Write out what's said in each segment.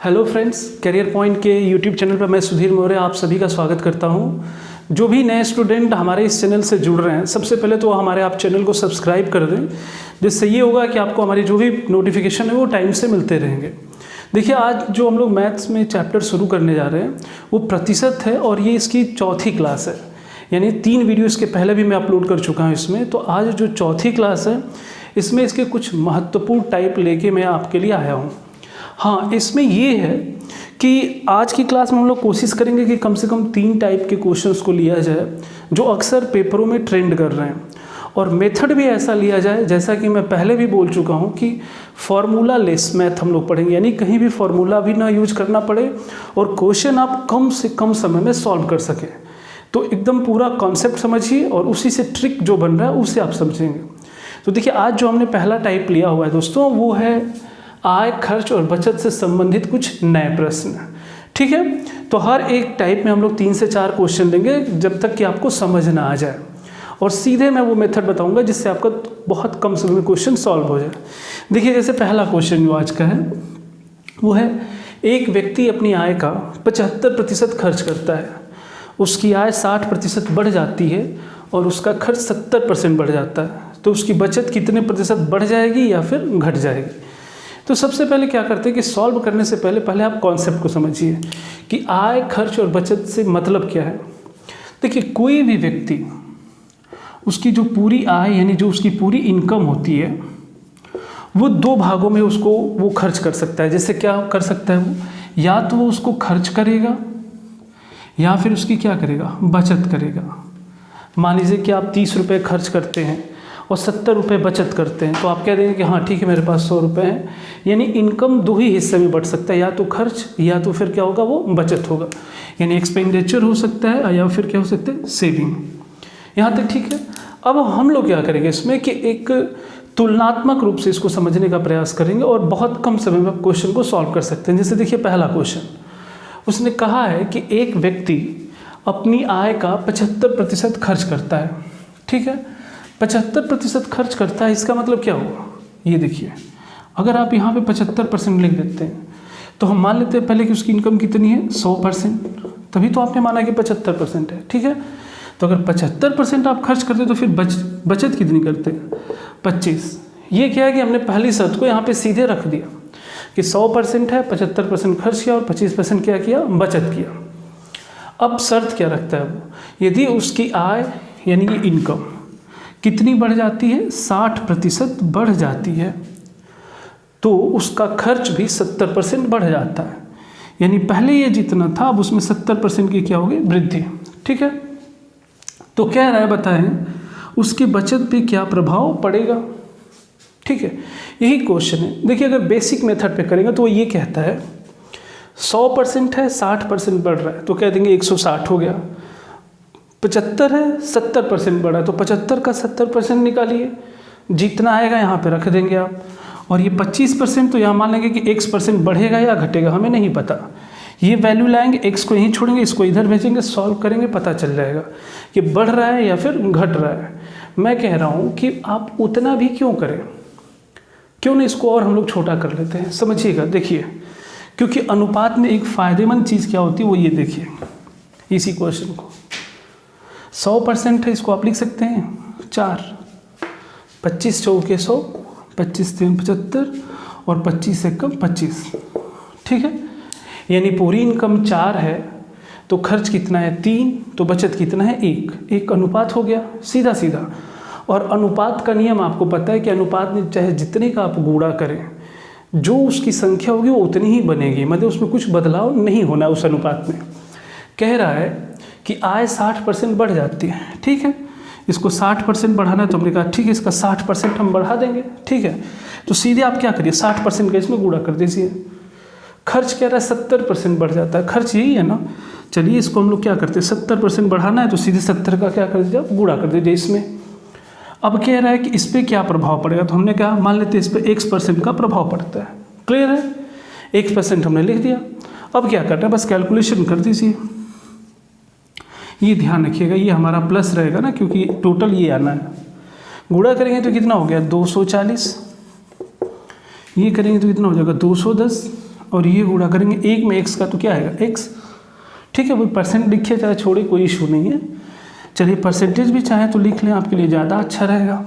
Hello friends, career point के YouTube channel पर मैं सुधीर मौर्य आप सभी का स्वागत करता हूं। जो भी नए स्टूडेंट हमारे इस चैनल से जुड़ रहे हैं, सबसे पहले तो हमारे आप चैनल को सब्सक्राइब कर दें, जिससे ये होगा कि आपको हमारी जो भी नोटिफिकेशन है वो टाइम से मिलते रहेंगे। देखिए, आज जो हम लोग मैथ्स में चैप्टर शुरू करने जा रहे हैं वो प्रतिशत है और ये इसकी चौथी क्लास है। यानी 3 वीडियो इसके पहले भी मैं अपलोड कर चुका हूँ इसमें। तो आज जो चौथी क्लास है इसमें इसके कुछ महत्वपूर्ण टाइप लेके मैं आपके लिए आया हूँ। हाँ, इसमें ये है कि आज की क्लास में हम लोग कोशिश करेंगे कि कम से कम 3 टाइप के क्वेश्चंस को लिया जाए जो अक्सर पेपरों में ट्रेंड कर रहे हैं, और मेथड भी ऐसा लिया जाए जैसा कि मैं पहले भी बोल चुका हूँ कि फार्मूला लेस मैथ हम लोग पढ़ेंगे। यानी कहीं भी फार्मूला भी ना यूज करना पड़े और क्वेश्चन आप कम से कम समय में सॉल्व कर सकें। तो एकदम पूरा कॉन्सेप्ट समझिए और उसी से ट्रिक जो बन रहा है उसे आप समझेंगे। तो देखिए, आज जो हमने पहला टाइप लिया हुआ है दोस्तों, वो है आय, खर्च और बचत से संबंधित कुछ नए प्रश्न। ठीक है, तो हर एक टाइप में हम लोग 3 से 4 क्वेश्चन लेंगे जब तक कि आपको समझ ना आ जाए, और सीधे मैं वो मेथड बताऊंगा जिससे आपका बहुत कम समय में क्वेश्चन सॉल्व हो जाए। देखिए, जैसे पहला क्वेश्चन जो आज का है वो है, एक व्यक्ति अपनी आय का 75% खर्च करता है। उसकी आय 60% बढ़ जाती है और उसका खर्च 70% बढ़ जाता है, तो उसकी बचत कितने प्रतिशत बढ़ जाएगी या फिर घट जाएगी। तो सबसे पहले क्या करते हैं कि सॉल्व करने से पहले आप कॉन्सेप्ट को समझिए कि आय, खर्च और बचत से मतलब क्या है। देखिए, कोई भी व्यक्ति उसकी जो पूरी आय यानी जो उसकी पूरी इनकम होती है वो 2 भागों में उसको वो खर्च कर सकता है। जैसे क्या कर सकता है वो, या तो वो उसको खर्च करेगा या फिर उसकी क्या करेगा, बचत करेगा। मान लीजिए कि आप 30 रुपये खर्च करते हैं और 70 रुपये बचत करते हैं, तो आप कह देंगे कि हाँ ठीक है, मेरे पास 100 रुपये हैं। यानी इनकम 2 ही हिस्से में बढ़ सकता है, या तो खर्च या तो फिर क्या होगा, वो बचत होगा। यानी एक्सपेंडिचर हो सकता है या फिर क्या हो सकता है, सेविंग। यहाँ तक ठीक है। अब हम लोग क्या करेंगे इसमें कि एक तुलनात्मक रूप से इसको समझने का प्रयास करेंगे और बहुत कम समय में क्वेश्चन को सॉल्व कर सकते हैं। जैसे देखिए, पहला क्वेश्चन उसने कहा है कि एक व्यक्ति अपनी आय का 75% खर्च करता है। ठीक है, 75% खर्च करता है, इसका मतलब क्या हुआ, ये देखिए, अगर आप यहाँ पे 75% लिख देते हैं तो हम मान लेते हैं पहले कि उसकी इनकम कितनी है, 100%, तभी तो आपने माना कि 75% है। ठीक है, तो अगर 75% आप खर्च करते तो फिर बचत कितनी करते हैं, 25। ये क्या है कि हमने पहली शर्त को यहाँ पे सीधे रख दिया कि 100% है, 75% खर्च किया और 25% क्या किया, बचत किया। अब शर्त क्या रखता है वो, यदि उसकी आय यानी कि इनकम कितनी बढ़ जाती है, 60% बढ़ जाती है, तो उसका खर्च भी 70% बढ़ जाता है। यानी पहले ये जितना था अब उसमें 70% की क्या होगी, वृद्धि। ठीक है, तो कह रहा है बताएं उसकी बचत पे क्या प्रभाव पड़ेगा। ठीक है, यही क्वेश्चन है। देखिए, अगर बेसिक मेथड पे करेंगे तो वो ये कहता है 100% है, 60% बढ़ रहा है, तो कह देंगे 160 हो गया। 75 है, 70% बढ़ा, तो 75 का 70% निकालिए, जितना आएगा यहाँ पे रख देंगे आप। और ये 25% तो यहाँ मान लेंगे कि x% बढ़ेगा या घटेगा, हमें नहीं पता। ये वैल्यू लाएंगे, x को यहीं छोड़ेंगे, इसको इधर भेजेंगे, सॉल्व करेंगे, पता चल जाएगा कि बढ़ रहा है या फिर घट रहा है। मैं कह रहा हूँ कि आप उतना भी क्यों करें, क्यों नहीं इसको और हम लोग छोटा कर लेते हैं। समझिएगा, देखिए, क्योंकि अनुपात में एक फ़ायदेमंद चीज़ क्या होती है वो ये देखिए, इसी क्वेश्चन को 100% है, इसको आप लिख सकते हैं 4, 25 चौके 100, 25 3 75 और 25 से कम 25। ठीक है, यानी पूरी इनकम 4 है तो खर्च कितना है, 3, तो बचत कितना है, 1। एक अनुपात हो गया सीधा सीधा। और अनुपात का नियम आपको पता है कि अनुपात में चाहे जितने का आप गुणा करें, जो उसकी संख्या होगी वो उतनी ही बनेगी, मतलब उसमें कुछ बदलाव नहीं होना उस अनुपात में। कह रहा है कि आय 60% बढ़ जाती है। ठीक है, इसको 60% बढ़ाना है, तो हमने कहा ठीक है, इसका 60% हम बढ़ा देंगे। ठीक है, तो सीधे आप क्या करिए, 60% का इसमें गुणा कर दीजिए। खर्च कह रहा है 70% बढ़ जाता है, खर्च यही है ना। चलिए, इसको हम लोग क्या करते हैं, 70% बढ़ाना है तो सीधे 70 का क्या कर दीजिए, गुणा कर दीजिए इसमें। अब कह रहा है कि इस पर क्या प्रभाव पड़ेगा, तो हमने कहा मान लेते हैं इस पर x% का प्रभाव पड़ता है। क्लियर है, x% हमने लिख दिया। अब क्या करना है, बस कैलकुलेशन कर दीजिए। ये ध्यान रखिएगा, ये हमारा प्लस रहेगा ना, क्योंकि टोटल ये आना है। गुणा करेंगे तो कितना हो गया, 240। ये करेंगे तो कितना हो जाएगा, 210। और ये गुणा करेंगे 1 में x का तो क्या आएगा x, ठीक है। वो परसेंट लिखिए चाहे छोड़े, कोई इशू नहीं है। चलिए परसेंटेज भी चाहे तो लिख लें, आपके लिए ज़्यादा अच्छा रहेगा।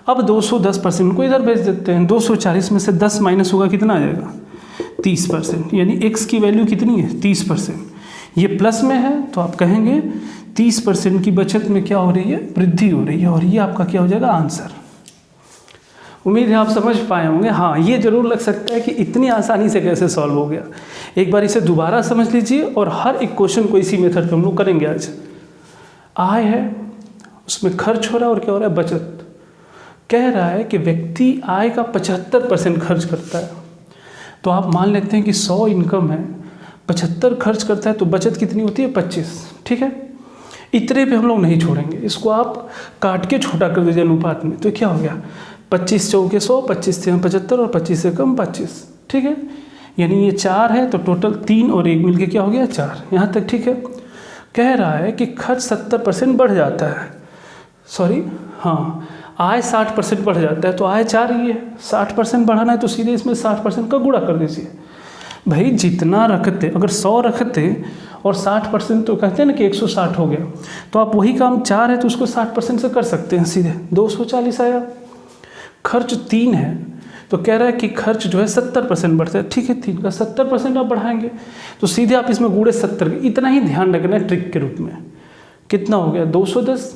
अब 210% को इधर भेज देते हैं। 240 में से 10 माइनस होगा, कितना आ जाएगा 30%, यानी x की वैल्यू कितनी है 30%। ये प्लस में है तो आप कहेंगे 30% की बचत में क्या हो रही है, वृद्धि हो रही है, और ये आपका क्या हो जाएगा आंसर। उम्मीद है आप समझ पाए होंगे। हाँ, ये जरूर लग सकता है कि इतनी आसानी से कैसे सॉल्व हो गया। एक बार इसे दोबारा समझ लीजिए, और हर एक क्वेश्चन को इसी मेथड पे हम लोग करेंगे आज। आय है, उसमें खर्च हो रहा है और क्या हो रहा है, बचत। कह रहा है कि व्यक्ति आय का 75% खर्च करता है। तो आप मान लेते हैं कि 100 इनकम है, 75 खर्च करता है, तो बचत कितनी होती है 25, ठीक है। इतने पे हम लोग नहीं छोड़ेंगे, इसको आप काट के छोटा कर दीजिए अनुपात में, तो क्या हो गया 25 चौके 100, 25 से 75 और 25 से कम 25, ठीक है। यानी ये 4 है तो टोटल 3 और 1 मिलके क्या हो गया 4, यहाँ तक ठीक है। कह रहा है कि खर्च 70% बढ़ जाता है, सॉरी हाँ, आय 60% बढ़ जाता है, तो आय 4 ही है, 60% बढ़ाना है तो सीधे इसमें 60% का गुणा कर दीजिए। भाई जितना रखते, अगर 100 रखते और 60% तो कहते हैं ना कि 160 हो गया, तो आप वही काम 4 है तो उसको 60% से कर सकते हैं, सीधे 240 आया। खर्च 3 है तो कह रहा है कि खर्च जो है 70% बढ़ता है, ठीक है। 3 का 70% आप बढ़ाएंगे तो सीधे आप इसमें गुणे 70, इतना ही ध्यान रखना है ट्रिक के रूप में। कितना हो गया 210,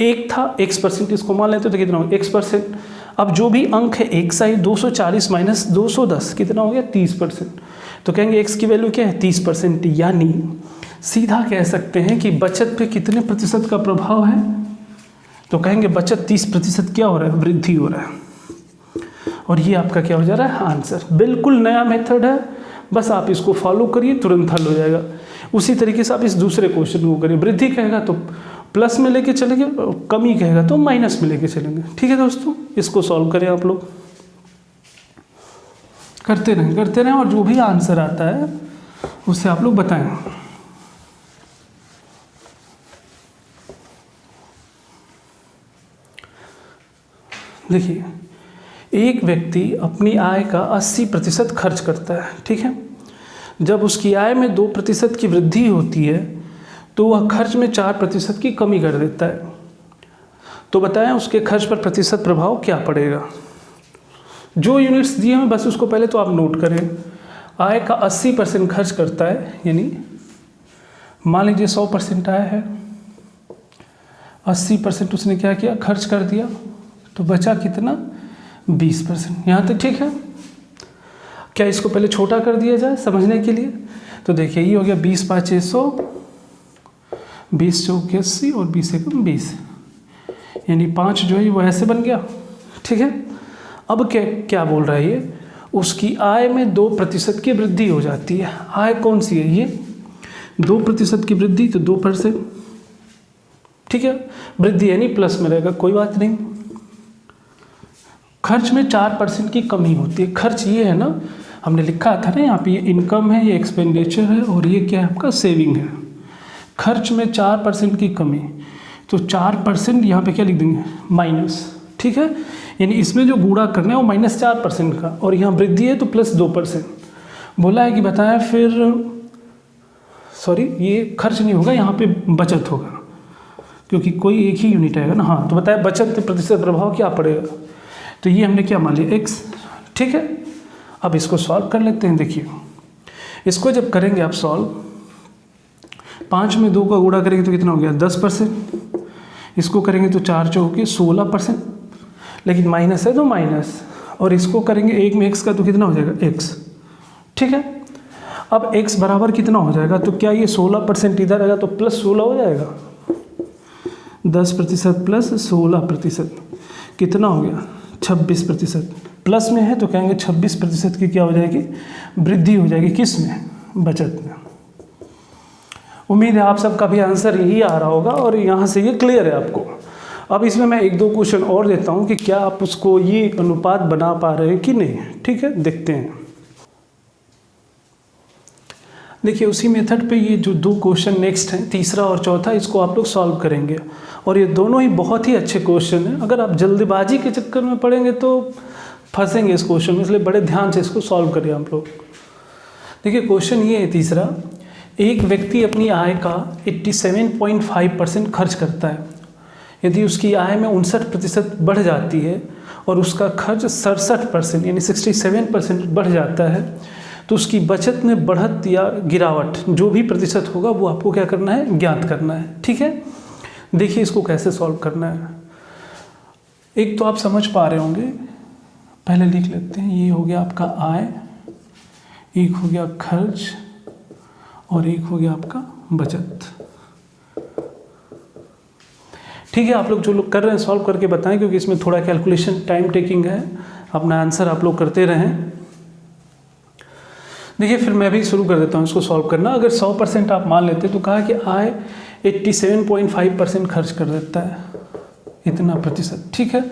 एक था x% इसको मान लेते तो कितना हो गया x%। अब जो भी अंक है एक साइड 240 माइनस 210 कितना हो गया 30%। तो कहेंगे x की वैल्यू क्या है 30%, यानी सीधा कह सकते हैं कि बचत पे कितने प्रतिशत का प्रभाव है, तो कहेंगे बचत 30% क्या हो रहा है, वृद्धि हो रहा है। और ये आपका क्या हो जा रहा है आंसर। बिल्कुल नया मेथड है, बस आप इसको फॉलो करिए, तुरंत हल हो जाएगा। उसी तरीके से आप इस दूसरे क्वेश्चन को करिए। वृद्धि कहेगा तो प्लस में लेके चलेंगे, कमी कहेगा तो माइनस में लेके चलेंगे, ठीक है दोस्तों। इसको सॉल्व करें आप लोग, करते रहें और जो भी आंसर आता है उससे आप लोग बताएं। देखिए, एक व्यक्ति अपनी आय का 80% खर्च करता है, ठीक है। जब उसकी आय में 2% की वृद्धि होती है तो वह खर्च में 4% की कमी कर देता है। तो बताएं उसके खर्च पर प्रतिशत प्रभाव क्या पड़ेगा। जो यूनिट्स दिए हैं बस उसको पहले तो आप नोट करें। आय का 80% खर्च करता है, यानी मान लीजिए 100% आय है, 80% उसने क्या किया खर्च कर दिया, तो बचा कितना 20%। यहाँ तक ठीक है। क्या इसको पहले छोटा कर दिया जाए समझने के लिए, तो देखिए ये हो गया 20 5 100, 20 चौके 80 और 20 एकम 20, यानी 5 जो है वो ऐसे बन गया, ठीक है। अब क्या बोल रहा है ये, उसकी आय में 2% की वृद्धि हो जाती है। आय कौन सी है ये 2% की वृद्धि, तो 2%, ठीक है। वृद्धि यानी प्लस में रहेगा, कोई बात नहीं। खर्च में 4% की कमी होती है। खर्च ये है ना, हमने लिखा था ना यहाँ पे, ये इनकम है, ये एक्सपेंडिचर है और ये क्या है आपका सेविंग है। खर्च में 4% की कमी, तो 4% यहाँ पे क्या लिख देंगे माइनस, ठीक है। यानी इसमें जो गुणा करना है वो -4% का, और यहाँ वृद्धि है तो +2%। बोला है कि बताएं फिर, सॉरी ये खर्च नहीं होगा, यहाँ पे बचत होगा क्योंकि कोई एक ही यूनिट आएगा ना। हाँ, तो बताए बचत प्रतिशत प्रभाव क्या पड़ेगा, तो ये हमने क्या मान लिया x, ठीक है। अब इसको सॉल्व कर लेते हैं। देखिए इसको जब करेंगे आप सॉल्व, 5 में 2 का गुणा करेंगे तो कितना हो गया 10%। इसको करेंगे तो 4 चौके 16%, लेकिन माइनस है तो माइनस, और इसको करेंगे 1 में x का तो कितना हो जाएगा x, ठीक है। अब x बराबर कितना हो जाएगा, तो क्या ये 16% इधर आएगा तो +16 हो जाएगा, 10% प्लस 16% कितना हो गया 26%। प्लस में है तो कहेंगे 26% की क्या हो जाएगी वृद्धि हो जाएगी, किस में, बचत में। उम्मीद है आप सबका भी आंसर यही आ रहा होगा और यहाँ से ये क्लियर है आपको। अब इसमें मैं 1-2 क्वेश्चन और देता हूँ कि क्या आप उसको ये अनुपात बना पा रहे हैं कि नहीं, ठीक है, देखते हैं। देखिए उसी मेथड पे ये जो 2 क्वेश्चन नेक्स्ट हैं, तीसरा और चौथा, इसको आप लोग सॉल्व करेंगे, और ये दोनों ही बहुत ही अच्छे क्वेश्चन हैं। अगर आप जल्दबाजी के चक्कर में पड़ेंगे तो फंसेंगे इस क्वेश्चन में, इसलिए बड़े ध्यान से इसको सॉल्व करिए आप लोग। देखिए क्वेश्चन ये है तीसरा, एक व्यक्ति अपनी आय का 87.5% खर्च करता है। यदि उसकी आय में 59% बढ़ जाती है और उसका खर्च 67% यानी 67% बढ़ जाता है, तो उसकी बचत में बढ़त या गिरावट जो भी प्रतिशत होगा वो आपको क्या करना है, ज्ञात करना है। ठीक है, देखिए इसको कैसे सॉल्व करना है। एक तो आप समझ पा रहे होंगे, पहले लिख लेते हैं। ये हो गया आपका आय, एक हो गया खर्च और एक हो गया आपका बचत। ठीक है, आप लोग जो लोग कर रहे हैं सॉल्व करके बताएं, क्योंकि इसमें थोड़ा कैलकुलेशन टाइम टेकिंग है। अपना आंसर आप लोग करते रहें। देखिए फिर मैं भी शुरू कर देता हूँ इसको सॉल्व करना। अगर 100% आप मान लेते तो कहा कि आय 87.5% खर्च कर देता है, इतना प्रतिशत। ठीक है,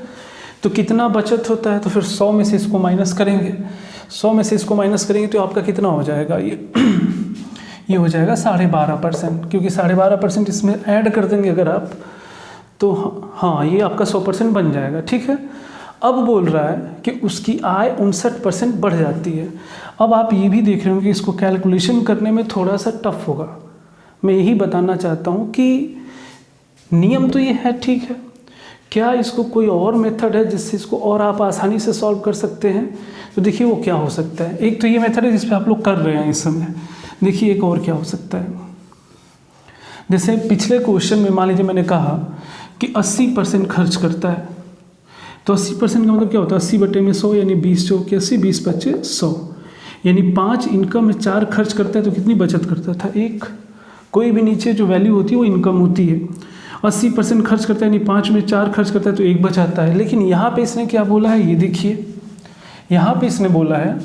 तो कितना बचत होता है, तो फिर 100 में से इसको माइनस करेंगे। 100 में से इसको माइनस करेंगे तो आपका कितना हो जाएगा, ये हो जाएगा 12.5%, क्योंकि 12.5% इसमें ऐड कर देंगे अगर आप, तो हाँ ये आपका 100% बन जाएगा। ठीक है, अब बोल रहा है कि उसकी आय 59% बढ़ जाती है। अब आप ये भी देख रहे हो कि इसको कैलकुलेशन करने में थोड़ा सा टफ होगा। मैं यही बताना चाहता हूँ कि नियम तो ये है, ठीक है, क्या इसको कोई और मेथड है जिससे इसको और आप आसानी से सॉल्व कर सकते हैं? तो देखिए वो क्या हो सकता है। एक तो ये मेथड है जिस पे आप लोग कर रहे हैं इस समय। देखिए एक और क्या हो सकता है, जैसे पिछले क्वेश्चन में मान लीजिए मैंने कहा कि 80% खर्च करता है, तो 80% का मतलब क्या होता है, 80/100 यानी 20 चौके 80, 20×5 100, यानी 5 इनकम में 4 खर्च करता है तो कितनी बचत करता था, 1। कोई भी नीचे जो वैल्यू होती है वो इनकम होती है। 80% खर्च करता है यानी 5 में 4 खर्च करता है तो 1 बचाता है। लेकिन यहाँ पे इसने क्या बोला है, ये देखिए, यहाँ पे इसने बोला है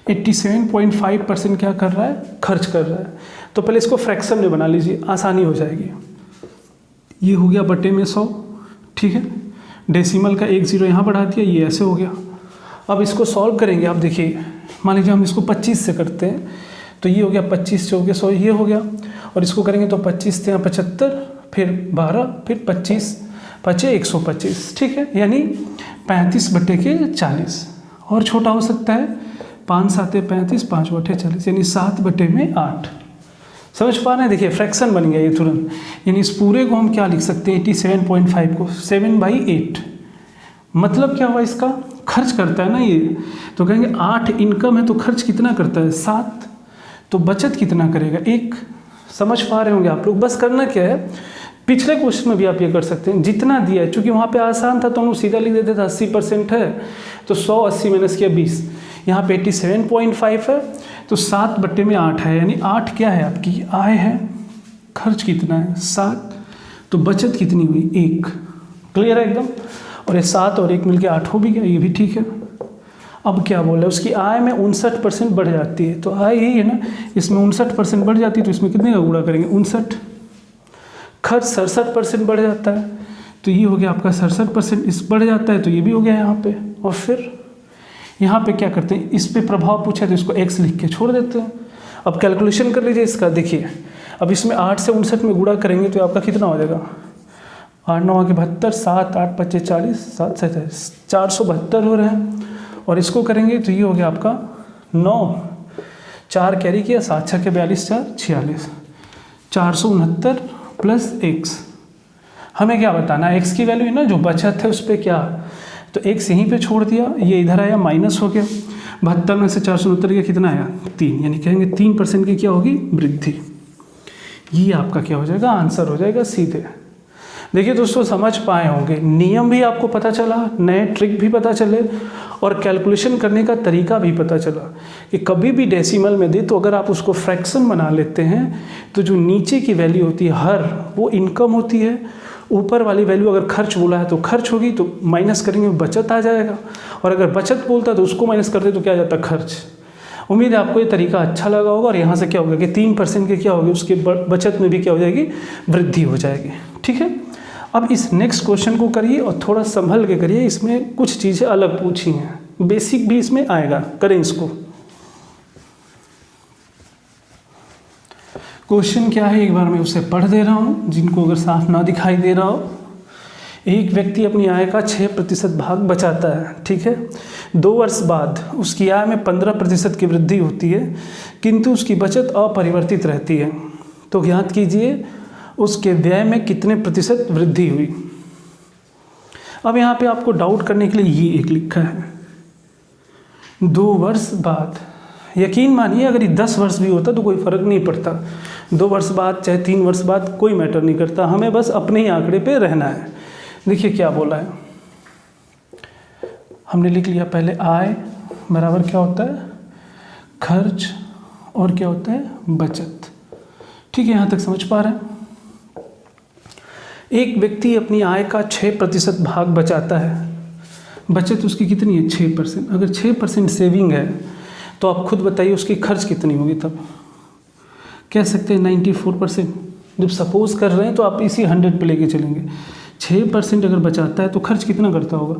87.5% क्या कर रहा है, खर्च कर रहा है। तो पहले इसको फ्रैक्शन में बना लीजिए, आसानी हो जाएगी। ये हो गया बटे में 100, ठीक है, डेसिमल का 1 0 यहाँ बढ़ा दिया, ये ऐसे हो गया। अब इसको सॉल्व करेंगे, आप देखिए, मान लीजिए हम इसको 25 से करते हैं तो ये हो गया 25 चौके 100, ये हो गया। और इसको करेंगे तो 25 से 75, फिर 12, फिर 25 5 125, ठीक है, यानी 35/40। और छोटा हो सकता है 5 7 35, 5/40, यानी 7/8। समझ पा रहे हैं? देखिए फ्रैक्शन बन गया ये तुरंत। यानी इस पूरे को हम क्या लिख सकते हैं, 87.5 को 7/8। मतलब क्या हुआ, इसका खर्च करता है ना ये, तो कहेंगे 8 इनकम है तो खर्च कितना करता है, 7। तो बचत कितना करेगा, 1। समझ पा रहे होंगे आप लोग। बस करना क्या है, पिछले क्वेश्चन में भी आप ये कर सकते हैं, जितना दिया है, चूंकि वहाँ पे आसान था तो हम लोग सीधा लिख देते थे 80% है तो 100 80 माइनस किया 20। यहाँ पे 87.5 है तो 7/8 है, यानी 8 क्या है आपकी आय है, खर्च कितना है 7, तो बचत कितनी हुई 1। क्लियर है एकदम। और ये 7 और 1 मिलके 8 हो भी गया, ये भी ठीक है। अब क्या बोल रहा है, उसकी आय में 59% बढ़ जाती है, तो आय यही है ना, इसमें 59% बढ़ जाती है तो इसमें कितने का गुणा करेंगे, 59। खर्च 67% बढ़ जाता है तो ये हो गया आपका 67%, इस बढ़ जाता है तो ये भी हो गया यहाँ पे। और फिर यहाँ पे क्या करते हैं, इस पे प्रभाव पूछा तो इसको x लिख के छोड़ देते हैं। अब कैलकुलेशन कर लीजिए इसका, देखिए अब इसमें 8 से 59 में गुणा करेंगे तो आपका कितना हो जाएगा, 8 9 के 72, 7 8 25 40, 7 47 472 हो रहे हैं। और इसको करेंगे तो ये हो गया आपका 9, 4 कैरी किया, 7 6 के 42, 4 46, 469 प्लस x। हमें क्या बताना है, x की वैल्यू है ना, जो बचत है उस पर क्या, तो x यहीं पे छोड़ दिया, ये इधर आया माइनस हो गया। 72 में से 469 का कितना आया, 3, यानी कहेंगे 3% की क्या होगी, वृद्धि। ये आपका क्या हो जाएगा, आंसर हो जाएगा सीधे। देखिए दोस्तों समझ पाए होंगे, नियम भी आपको पता चला, नए ट्रिक भी पता चले और कैलकुलेशन करने का तरीका भी पता चला कि कभी भी डेसिमल में दे तो अगर आप उसको फ्रैक्शन बना लेते हैं तो जो नीचे की वैल्यू होती है हर, वो इनकम होती है, ऊपर वाली वैल्यू अगर खर्च बोला है तो खर्च होगी, तो माइनस करेंगे बचत आ जाएगा, और अगर बचत बोलता है तो उसको माइनस करते तो क्या आ जाता, खर्च। उम्मीद है आपको ये तरीका अच्छा लगा होगा। और यहाँ से क्या होगा कि 3% के क्या होगी, उसके बचत में भी क्या हो जाएगी, वृद्धि हो जाएगी। ठीक है, अब इस नेक्स्ट क्वेश्चन को करिए और थोड़ा संभल के करिए, इसमें कुछ चीज़ें अलग पूछी हैं, बेसिक भी इसमें आएगा। करें इसको। क्वेश्चन क्या है, एक बार मैं उसे पढ़ दे रहा हूँ, जिनको अगर साफ ना दिखाई दे रहा हो। एक व्यक्ति अपनी आय का 6% भाग बचाता है, ठीक है, 2 वर्ष बाद उसकी आय में 15% की वृद्धि होती है, किंतु उसकी बचत अपरिवर्तित रहती है। तो ज्ञात कीजिए उसके व्यय में कितने प्रतिशत वृद्धि हुई। अब यहाँ पे आपको डाउट करने के लिए ये एक लिखा है 2 वर्ष बाद। यकीन मानिए अगर ये 10 वर्ष भी होता तो कोई फ़र्क नहीं पड़ता, 2 वर्ष बाद चाहे 3 वर्ष बाद कोई मैटर नहीं करता, हमें बस अपने ही आंकड़े पे रहना है। देखिए क्या बोला है, हमने लिख लिया पहले आय बराबर क्या होता है खर्च और क्या होता है बचत। ठीक है, यहाँ तक समझ पा रहे हैं। एक व्यक्ति अपनी आय का 6% भाग बचाता है, बचत उसकी कितनी है 6%। अगर 6% सेविंग है तो आप खुद बताइए उसकी खर्च कितनी होगी। तब कह सकते हैं 94%। जब सपोज कर रहे हैं तो आप इसी 100 पे लेके चलेंगे। 6% अगर बचाता है तो खर्च कितना करता होगा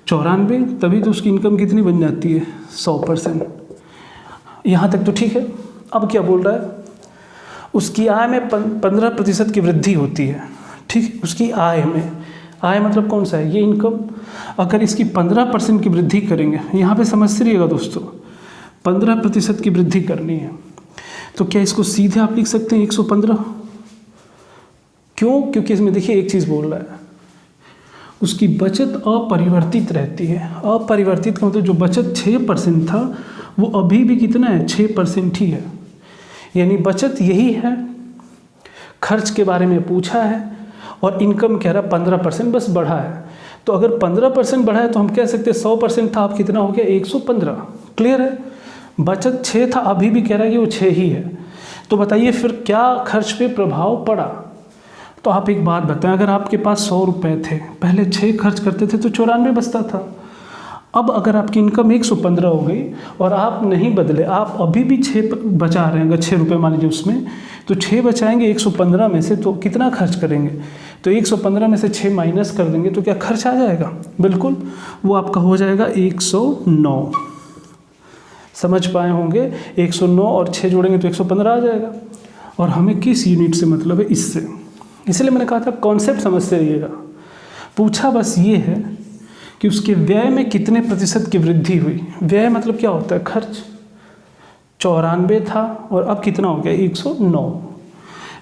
94, तभी तो उसकी इनकम कितनी बन जाती है 100%। यहाँ तक तो ठीक है। अब क्या बोल रहा है, उसकी आय में 15% की वृद्धि होती है। ठीक, उसकी आय में, आय मतलब कौन सा है ये इनकम। अगर इसकी 15% की वृद्धि करेंगे, यहाँ पे समझ रहिएगा दोस्तों, 15% की वृद्धि करनी है तो क्या इसको सीधे आप लिख सकते हैं 115। क्यों? क्योंकि इसमें देखिए एक चीज़ बोल रहा है उसकी बचत अपरिवर्तित रहती है। अपरिवर्तित का मतलब जो बचत 6% था वो अभी भी कितना है 6% ही है, यानी बचत यही है। खर्च के बारे में पूछा है और इनकम कह रहा 15% बस बढ़ा है। तो अगर 15% बढ़ा है तो हम कह सकते हैं 100% था, अब कितना हो गया 115। क्लियर है। बचत 6 था, अभी भी कह रहा है कि वो 6 ही है। तो बताइए फिर क्या खर्च पे प्रभाव पड़ा। तो आप एक बात बताएं, अगर आपके पास 100 रुपये थे, पहले 6 खर्च करते थे तो 94 बचता था। अब अगर आपकी इनकम 115 हो गई और आप नहीं बदले, आप अभी भी 6 बचा रहे हैं, अगर 6 रुपये मान लीजिए उसमें, तो 6 बचाएंगे 115 में से, तो कितना खर्च करेंगे। तो 115 में से 6 माइनस कर देंगे तो क्या खर्च आ जाएगा, बिल्कुल वो आपका हो जाएगा 109। समझ पाए होंगे, 109 और 6 जोड़ेंगे तो 115 आ जाएगा। और हमें किस यूनिट से मतलब है, इससे। इसलिए मैंने कहा था कॉन्सेप्ट समझते रहिएगा। पूछा बस ये है कि उसके व्यय में कितने प्रतिशत की वृद्धि हुई। व्यय मतलब क्या होता है खर्च। 94 था और अब कितना हो गया 109।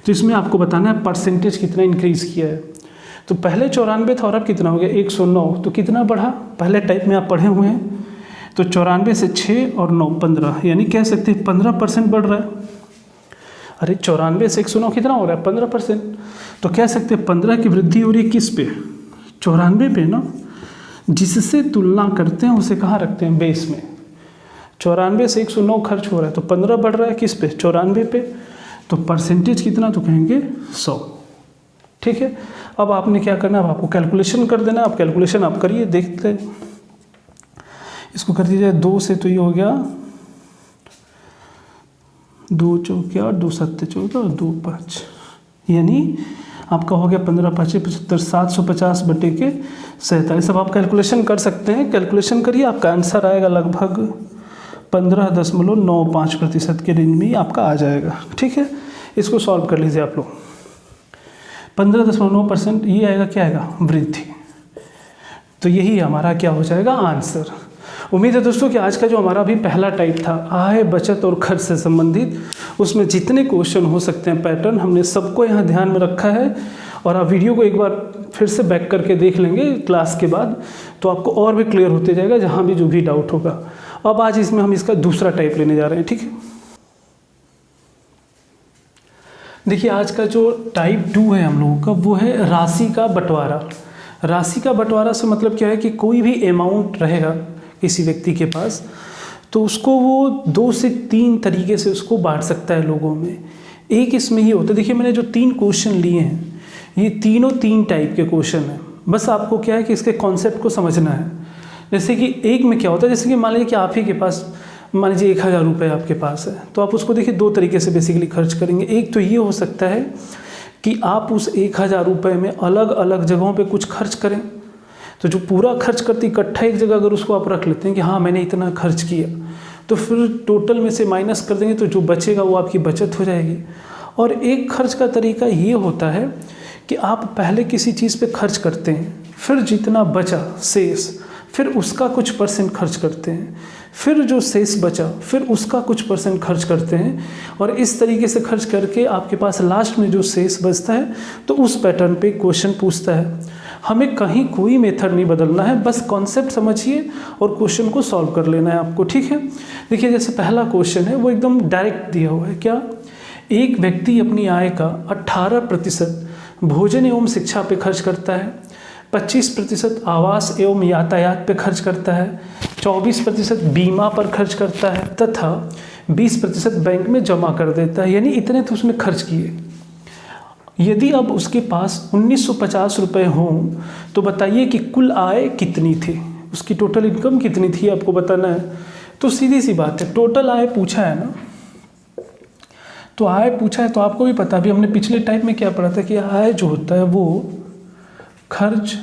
तो इसमें आपको बताना है परसेंटेज कितना इंक्रीज़ किया है। तो पहले 94 था और अब कितना हो गया 109, तो कितना बढ़ा। पहले टाइप में आप पढ़े हुए हैं, तो 94 से 6 और 9 15, यानी कह सकते हैं 15% बढ़ रहा है। अरे 94 से 109 कितना हो रहा है 15%। तो कह सकते हैं 15 की वृद्धि हो रही है किस पे 94 पे ना, जिससे तुलना करते हैं उसे कहाँ रखते हैं बेस में। 94 से 109 खर्च हो रहा है तो 15 बढ़ रहा है किस पे 94 पे, तो परसेंटेज कितना तो कहेंगे 100। ठीक है। अब आपने क्या करना है, अब आपको कैलकुलेशन कर देना। आप कैलकुलेशन आप करिए, देखते हैं। इसको कर दीजिए 2 से, तो ये हो गया 2 चौके 8, 2 7 14 और 2 5, यानी आपका हो गया 15 5 75, 750 बटे के 47। अब आप कैलकुलेशन कर सकते हैं, कैलकुलेशन करिए, आपका आंसर आएगा लगभग 15.95% के रेंज में ही आपका आ जाएगा। ठीक है, इसको सॉल्व कर लीजिए आप लोग। 15.9% ये आएगा, क्या आएगा वृद्धि। तो यही हमारा क्या हो जाएगा आंसर। उम्मीद है दोस्तों कि आज का जो हमारा भी पहला टाइप था आय बचत और खर्च से संबंधित, उसमें जितने क्वेश्चन हो सकते हैं पैटर्न हमने सबको यहाँ ध्यान में रखा है। और आप वीडियो को एक बार फिर से बैक करके देख लेंगे क्लास के बाद, तो आपको और भी क्लियर होते जाएगा जहाँ भी जो भी डाउट होगा। अब आज इसमें हम इसका दूसरा टाइप लेने जा रहे हैं। ठीक है, देखिए आज का जो टाइप 2 है हम लोगों का, वो है राशि का बंटवारा। राशि का बंटवारा से मतलब क्या है कि कोई भी अमाउंट रहेगा किसी व्यक्ति के पास, तो उसको वो 2 से 3 तरीके से उसको बांट सकता है लोगों में। एक इसमें ही होता है, देखिए मैंने जो 3 क्वेश्चन लिए हैं ये तीनों 3 टाइप के क्वेश्चन हैं। बस आपको क्या है कि इसके कॉन्सेप्ट को समझना है। जैसे कि एक में क्या होता है, जैसे कि मान लीजिए कि आप ही के पास, मान लीजिए 1000 रुपये आपके पास है, तो आप उसको देखिए 2 तरीके से बेसिकली खर्च करेंगे। एक तो ये हो सकता है कि आप उस 1000 रुपये में अलग अलग जगहों पे कुछ खर्च करें। तो जो पूरा खर्च करते इकट्ठा एक जगह अगर उसको आप रख लेते हैं कि हाँ मैंने इतना खर्च किया, तो फिर टोटल में से माइनस कर देंगे तो जो बचेगा वो आपकी बचत हो जाएगी। और एक खर्च का तरीका ये होता है कि आप पहले किसी चीज़ पे खर्च करते हैं, फिर जितना बचा शेष फिर उसका कुछ परसेंट खर्च करते हैं, फिर जो शेष बचा फिर उसका कुछ परसेंट खर्च करते हैं, और इस तरीके से खर्च करके आपके पास लास्ट में जो शेष बचता है तो उस पैटर्न पे क्वेश्चन पूछता है। हमें कहीं कोई मेथड नहीं बदलना है, बस कॉन्सेप्ट समझिए और क्वेश्चन को सॉल्व कर लेना है आपको, ठीक है। देखिए जैसे पहला क्वेश्चन है वो एकदम डायरेक्ट दिया हुआ है, क्या, एक व्यक्ति अपनी आय का 18% भोजन एवं शिक्षा पे खर्च करता है, 25% आवास एवं यातायात पे खर्च करता है, 24% बीमा पर खर्च करता है तथा 20% बैंक में जमा कर देता है, यानी इतने तो उसने खर्च किए। यदि अब उसके पास 1950 रुपये हों तो बताइए कि कुल आय कितनी थी, उसकी टोटल इनकम कितनी थी आपको बताना है। तो सीधी सी बात है, टोटल आय पूछा है ना, तो आय पूछा है तो आपको भी पता, भी हमने पिछले टाइप में क्या पढ़ा था कि आय जो होता है वो खर्च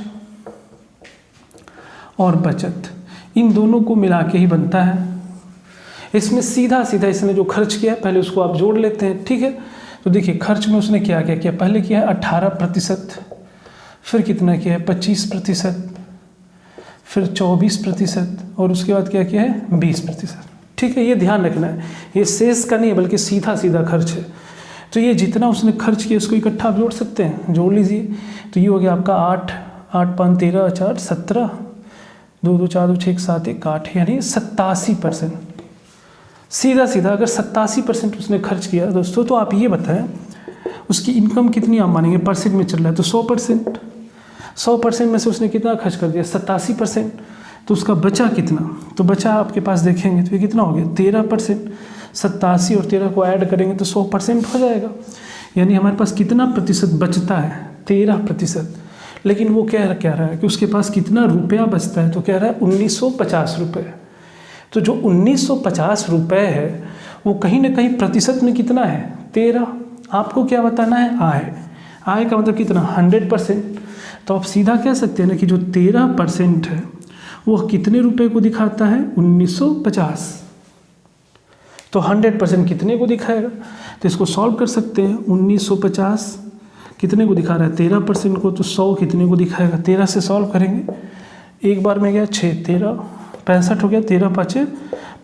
और बचत इन दोनों को मिला के ही बनता है। इसमें सीधा सीधा इसने जो खर्च किया पहले उसको आप जोड़ लेते हैं, ठीक है। तो देखिए खर्च में उसने क्या क्या किया, पहले किया है 18%, फिर कितना किया है 25%, फिर 24%, और उसके बाद क्या किया है 20%, ठीक है। ये ध्यान रखना है, ये शेष का नहीं है बल्कि सीधा सीधा खर्च है। तो ये जितना उसने खर्च किया उसको इकट्ठा आप जोड़ सकते हैं, जोड़ लीजिए। तो ये हो गया आपका 8, 8 5 13, 4 17, 2 2 4 2 6 7 1 8, यानी 87%। सीधा सीधा अगर 87% उसने खर्च किया दोस्तों, तो आप ये बताएं उसकी इनकम कितनी आप मानेंगे, परसेंट में चल रहा है तो 100%, 100% में से उसने कितना खर्च कर दिया 87%, तो उसका बचा कितना, तो बचा आपके पास देखेंगे तो ये कितना हो गया 13%। 87 और 13 को ऐड करेंगे तो 100% हो जाएगा, यानी हमारे पास कितना प्रतिशत बचता है 13%। लेकिन वो कह रहा है कि उसके पास कितना रुपया बचता है, तो कह रहा है 1950 रुपये। तो जो 1950 रुपये है वो कहीं ना कहीं प्रतिशत में कितना है 13। आपको क्या बताना है, आय का मतलब कितना 100%। तो आप सीधा कह सकते हैं ना कि जो 13% है वो कितने रुपए को दिखाता है 1950। तो 100% कितने को दिखाएगा, तो इसको सॉल्व कर सकते हैं। 1950 कितने को दिखा रहा है 13% को, तो 100 कितने को दिखाएगा, 13 से सॉल्व करेंगे, एक बार में गया 6 13 65 हो गया, 13 5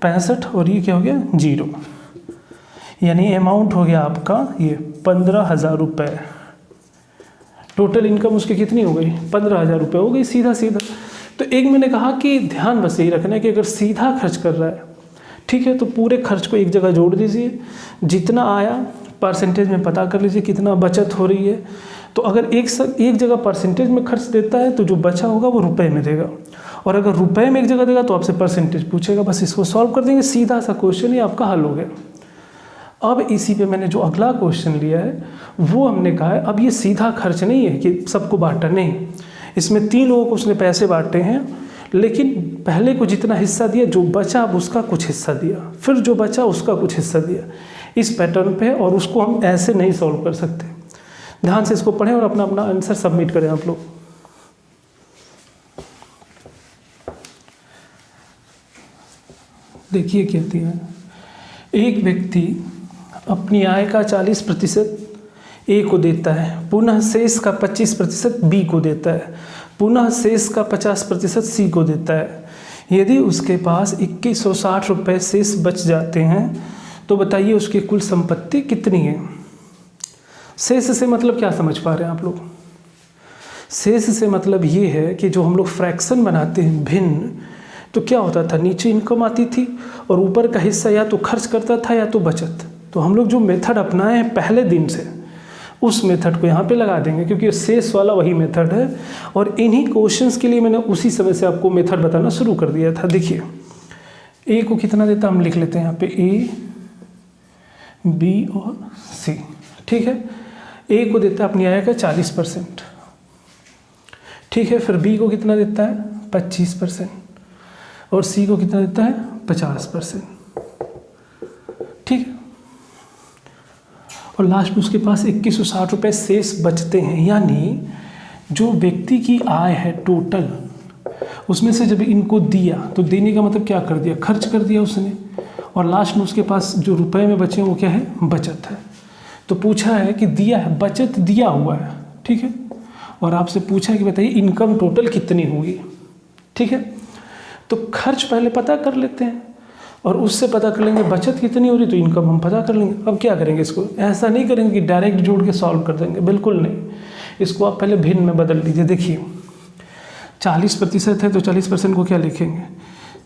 65, और ये क्या हो गया 0, यानी अमाउंट हो गया आपका ये 15,000 रुपये। टोटल इनकम उसकी कितनी हो गई 15,000 रुपये हो गई, सीधा सीधा। तो एक मैंने कहा कि ध्यान बस यही रखना है कि अगर सीधा खर्च कर रहा है, ठीक है, तो पूरे खर्च को एक जगह जोड़ दीजिए, जितना आया परसेंटेज में पता कर लीजिए कितना बचत हो रही है। तो अगर एक जगह परसेंटेज में खर्च देता है तो जो बचा होगा वो रुपए में देगा, और अगर रुपए में एक जगह देगा तो आपसे परसेंटेज पूछेगा। बस इसको सॉल्व कर देंगे, सीधा सा क्वेश्चन ही आपका हल हो गया। अब इसी पे मैंने जो अगला क्वेश्चन लिया है वो हमने कहा है, अब ये सीधा खर्च नहीं है कि सबको बांटा, नहीं, इसमें 3 लोगों को उसने पैसे बांटे हैं, लेकिन पहले को जितना हिस्सा दिया, जो बचा अब उसका कुछ हिस्सा दिया, फिर जो बचा उसका कुछ हिस्सा दिया, इस पैटर्न पे। और उसको हम ऐसे नहीं सॉल्व कर सकते। ध्यान से इसको पढ़ें और अपना अपना आंसर सबमिट करें आप लोग। देखिए कहती है, एक व्यक्ति अपनी आय का 40% ए को देता है, पुनः शेष का 25% बी को देता है, पुनः शेष का 50% सी को देता है। यदि उसके पास 2160 रुपये शेष बच जाते हैं तो बताइए उसकी कुल संपत्ति कितनी है। शेष से मतलब क्या समझ पा रहे हैं आप लोग, शेष से मतलब ये है कि जो हम लोग फ्रैक्शन बनाते हैं भिन्न, तो क्या होता था, नीचे इनकम आती थी और ऊपर का हिस्सा या तो खर्च करता था या तो बचत। तो हम लोग जो मेथड अपनाए हैं पहले दिन से, उस मेथड को यहाँ पे लगा देंगे, क्योंकि शेष वाला वही मेथड है। और इन्हीं क्वेश्चंस के लिए मैंने उसी समय से आपको मेथड बताना शुरू कर दिया था। देखिए ए को कितना देता हम लिख लेते हैं यहाँ पे, ए बी और सी, ठीक है। ए को देता है अपनी आय का 40%, ठीक है। फिर बी को कितना देता है 25%, और सी को कितना देता है 50%, ठीक है। और लास्ट में उसके पास 2160 रुपये शेष बचते हैं, यानी जो व्यक्ति की आय है टोटल, उसमें से जब इनको दिया तो देने का मतलब क्या कर दिया, खर्च कर दिया उसने, और लास्ट में उसके पास जो रुपए में बचे वो क्या है, बचत है। तो पूछा है कि दिया है, बचत दिया हुआ है, ठीक है, और आपसे पूछा है कि बताइए इनकम टोटल कितनी होगी, ठीक है। तो खर्च पहले पता कर लेते हैं और उससे पता कर लेंगे बचत कितनी हो रही तो इनकम हम पता कर लेंगे। अब क्या करेंगे, इसको ऐसा नहीं करेंगे कि डायरेक्ट जोड़ के सॉल्व कर देंगे, बिल्कुल नहीं। इसको आप पहले भिन्न में बदल लीजिए। देखिए 40% है तो 40% को क्या लिखेंगे,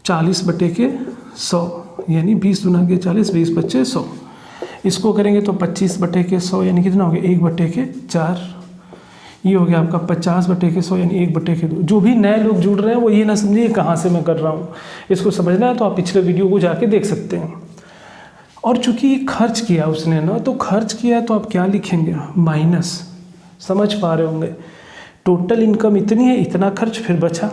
40/100 यानी 20 × 40, 20/100। इसको करेंगे तो 25/100 यानी कितना हो गया, 1/4। ये हो गया आपका 50/100 यानी 1/2। जो भी नए लोग जुड़ रहे हैं वो ये ना समझिए कहाँ से मैं कर रहा हूँ, इसको समझना है तो आप पिछले वीडियो को जाके देख सकते हैं। और चूंकि खर्च किया उसने ना, तो खर्च किया तो आप क्या लिखेंगे, माइनस। समझ पा रहे होंगे, टोटल इनकम इतनी है, इतना खर्च फिर बचा,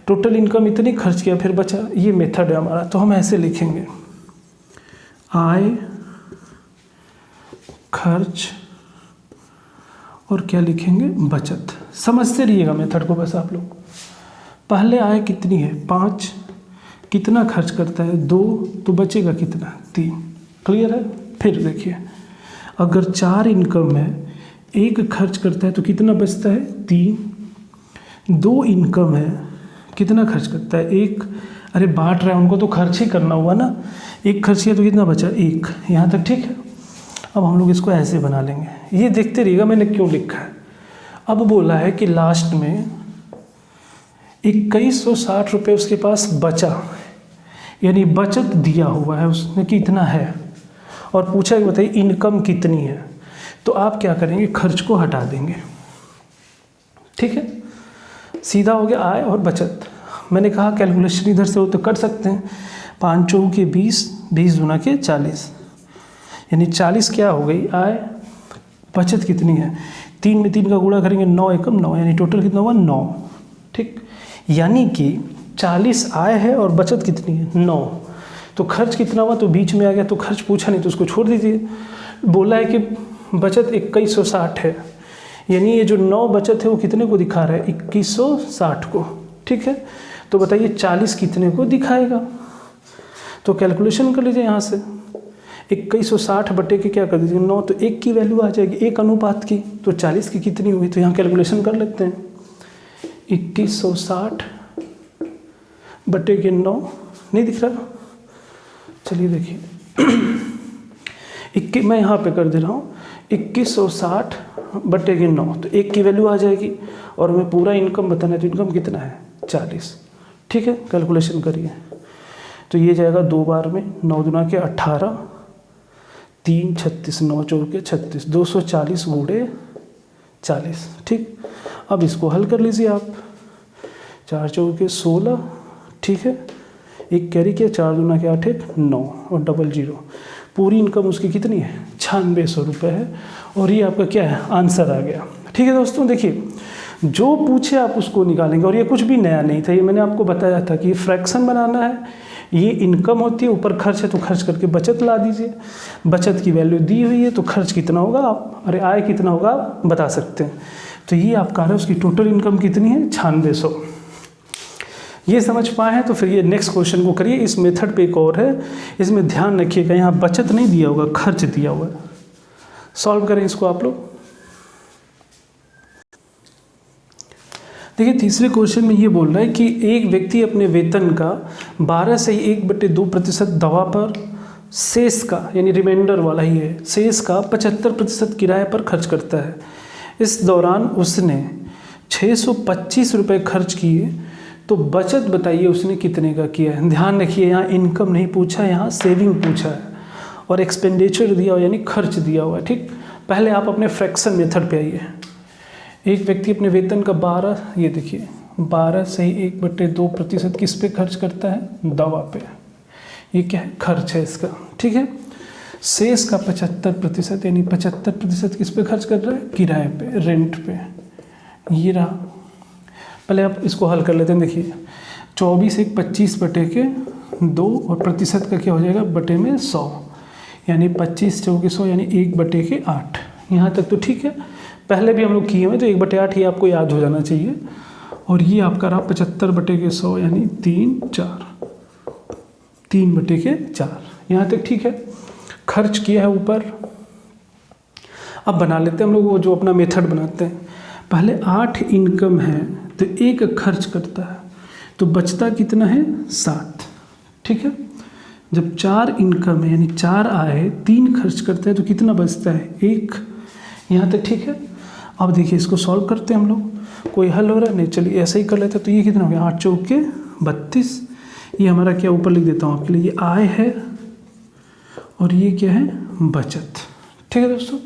टोटल इनकम इतनी, खर्च किया फिर बचा। ये मेथड है हमारा। तो हम ऐसे लिखेंगे, आय, खर्च और क्या लिखेंगे, बचत। समझते रहिएगा मेथड को बस आप लोग। पहले आय कितनी है, 5, कितना खर्च करता है 2, तो बचेगा कितना, 3। क्लियर है। फिर देखिए अगर 4 इनकम है, 1 खर्च करता है तो कितना बचता है, 3। 2 इनकम है, कितना खर्च करता है, 1। अरे बांट रहा है उनको तो खर्च ही करना हुआ ना, 1 खर्च किया तो कितना बचा, 1। यहाँ तक ठीक है। अब हम लोग इसको ऐसे बना लेंगे, ये देखते रहिएगा मैंने क्यों लिखा है। अब बोला है कि लास्ट में 2160 रुपये उसके पास बचा, यानी बचत दिया हुआ है उसने कि इतना है, और पूछा कि बताइए इनकम कितनी है। तो आप क्या करेंगे, खर्च को हटा देंगे। ठीक है, सीधा हो गया आय और बचत। मैंने कहा कैलकुलेशन इधर से हो तो कर सकते हैं। 5 चौके 20, 20 दूना के 40, यानी 40 क्या हो गई आय, बचत कितनी है, 3 में 3 का गुणा करेंगे, 9 एकम 9, यानी टोटल कितना हुआ, 9। ठीक, यानी कि 40 आय है और बचत कितनी है, 9। तो खर्च कितना हुआ, तो बीच में आ गया, तो खर्च पूछा नहीं तो उसको छोड़ दीजिए। बोला है कि बचत 2160 है, यानी ये जो 9 बचत है वो कितने को दिखा रहा है, 2160 को। ठीक है, तो बताइए 40 कितने को दिखाएगा। तो कैलकुलेशन कर लीजिए यहाँ से, 2160 बटे के क्या कर दीजिए 9, तो 1 की वैल्यू आ जाएगी, 1 अनुपात की। तो 40 की कितनी हुई, तो यहाँ कैलकुलेशन कर लेते हैं। 2160 बटे के 9 नहीं दिख रहा, चलिए देखिए मैं यहाँ पे कर दे रहा हूँ 2160 बटे के 9, तो 1 की वैल्यू आ जाएगी। और हमें पूरा इनकम बताना है, तो इनकम कितना है, 40। ठीक है, कैलकुलेशन करिए। तो ये जाएगा 2 बार में, 9 दूना के 18, 3 36, 9 चौके 36, 240 गुणे 40। ठीक, अब इसको हल कर लीजिए आप। 4 चौके 16, ठीक है, 1 कैरी किया, 4 दूना के 8, 1 9 और डबल 0। पूरी इनकम उसकी कितनी है, 9600 रुपये है। और ये आपका क्या है, आंसर आ गया। ठीक है दोस्तों, देखिए जो पूछे आप उसको निकालेंगे। और ये कुछ भी नया नहीं था, ये मैंने आपको बताया था कि फ्रैक्शन बनाना है, ये इनकम होती है, ऊपर खर्च है तो खर्च करके बचत ला दीजिए। बचत की वैल्यू दी हुई है तो खर्च कितना होगा आप, अरे आय कितना होगा आप बता सकते हैं। तो ये आपका आ रहा है, उसकी टोटल इनकम कितनी है, 9600। ये समझ पाए हैं तो फिर ये नेक्स्ट क्वेश्चन को करिए। इस मेथड पे एक और है, इसमें ध्यान रखिएगा, यहाँ बचत नहीं दिया होगा, खर्च दिया हुआ है। सॉल्व करें इसको आप लोग। देखिए तीसरे क्वेश्चन में ये बोल रहा है कि एक व्यक्ति अपने वेतन का 12 से 1/2% दवा पर, शेष का यानी रिमाइंडर वाला ही है, शेष का 75% किराए पर खर्च करता है। इस दौरान उसने 625 रुपये खर्च किए, तो बचत बताइए उसने कितने का किया है। ध्यान रखिए यहाँ इनकम नहीं पूछा, यहाँ सेविंग पूछा है और एक्सपेंडिचर दिया हुआ यानी खर्च दिया हुआ है। ठीक, पहले आप अपने फ्रैक्शन मेथड पे आइए। एक व्यक्ति अपने वेतन का 12, ये देखिए 12 से 1/2% किस पे खर्च करता है, दवा पे। ये क्या है, खर्च है इसका। ठीक है, शेष का 75% यानी 75% किस पे खर्च कर रहा है, किराए पे, रेंट पे। ये रहा, पहले आप इसको हल कर लेते हैं। देखिए 24 1 25 बटे के 2 और प्रतिशत का क्या हो जाएगा, बटे में 100, यानी 25 चौके 100 यानी 1/8। यहाँ तक तो ठीक है, पहले भी हम लोग किए हुए तो 1/8 ये आपको याद हो जाना चाहिए। और ये आपका रहा 75 बटे के 100 यानी 3 बटे के 4। यहाँ तक ठीक है, खर्च किया है ऊपर। अब बना लेते हैं हम लोग वो जो अपना मेथड बनाते हैं। पहले 8 इनकम है तो 1 खर्च करता है, तो बचता कितना है 7। ठीक है, जब 4 इनकम है यानी 4 आय है, 3 खर्च करते हैं तो कितना बचता है 1। यहाँ तक ठीक है। अब देखिए इसको सॉल्व करते हैं हम लोग। कोई हल हो रहा है नहीं, चलिए ऐसे ही कर लेते हैं। तो ये कितना हो गया 8 चौके 32। ये हमारा क्या ऊपर लिख देता हूँ आपके लिए, ये आय है और ये क्या है बचत। ठीक है दोस्तों,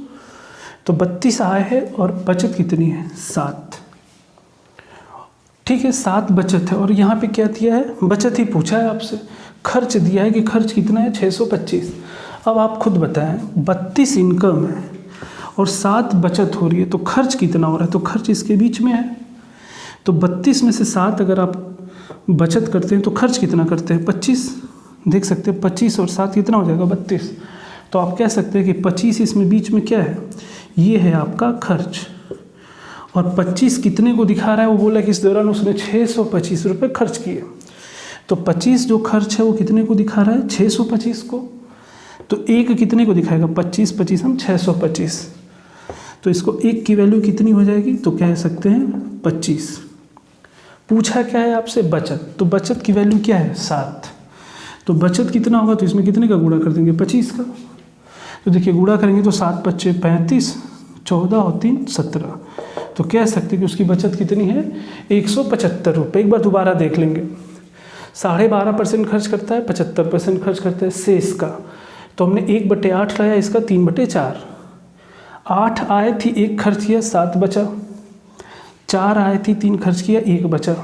तो 32 आय है और बचत कितनी है 7। ठीक है, 7 बचत है और यहाँ पे क्या दिया है बचत ही पूछा है आपसे। खर्च दिया है कि खर्च कितना है 625। अब आप खुद बताएं, 32 इनकम है और 7 बचत हो रही है तो खर्च कितना हो रहा है, तो खर्च इसके बीच में है। तो 32 में से 7 अगर आप बचत करते हैं तो खर्च कितना करते हैं 25। देख सकते हैं 25 और 7 कितना हो जाएगा 32। तो आप कह सकते हैं कि 25 इसमें बीच में क्या है, ये है आपका खर्च। और 25 कितने को दिखा रहा है, वो बोला कि इस दौरान उसने 625 रुपये खर्च किए। तो 25 जो खर्च है वो कितने को दिखा रहा है 625 को। तो 1 कितने को दिखाएगा 25 25 हम 625। तो इसको 1 की वैल्यू कितनी हो जाएगी, तो कह सकते हैं 25। पूछा क्या है आपसे बचत, तो बचत की वैल्यू क्या है 7। तो बचत कितना होगा, तो इसमें कितने का गुणा कर देंगे 25 का। तो देखिए गुणा करेंगे तो 7 25 35, 14 और 3 17। तो कह सकते हैं कि उसकी बचत कितनी है 175 रुपये। एक बार दोबारा देख लेंगे, 12.5% खर्च करता है, 75% खर्च करता है शेष का। तो हमने 1/8 लाया, इसका 3/4। 8 आए थी 1 खर्च किया 7 बचा, 4 आए थी 3 खर्च किया 1 बचा।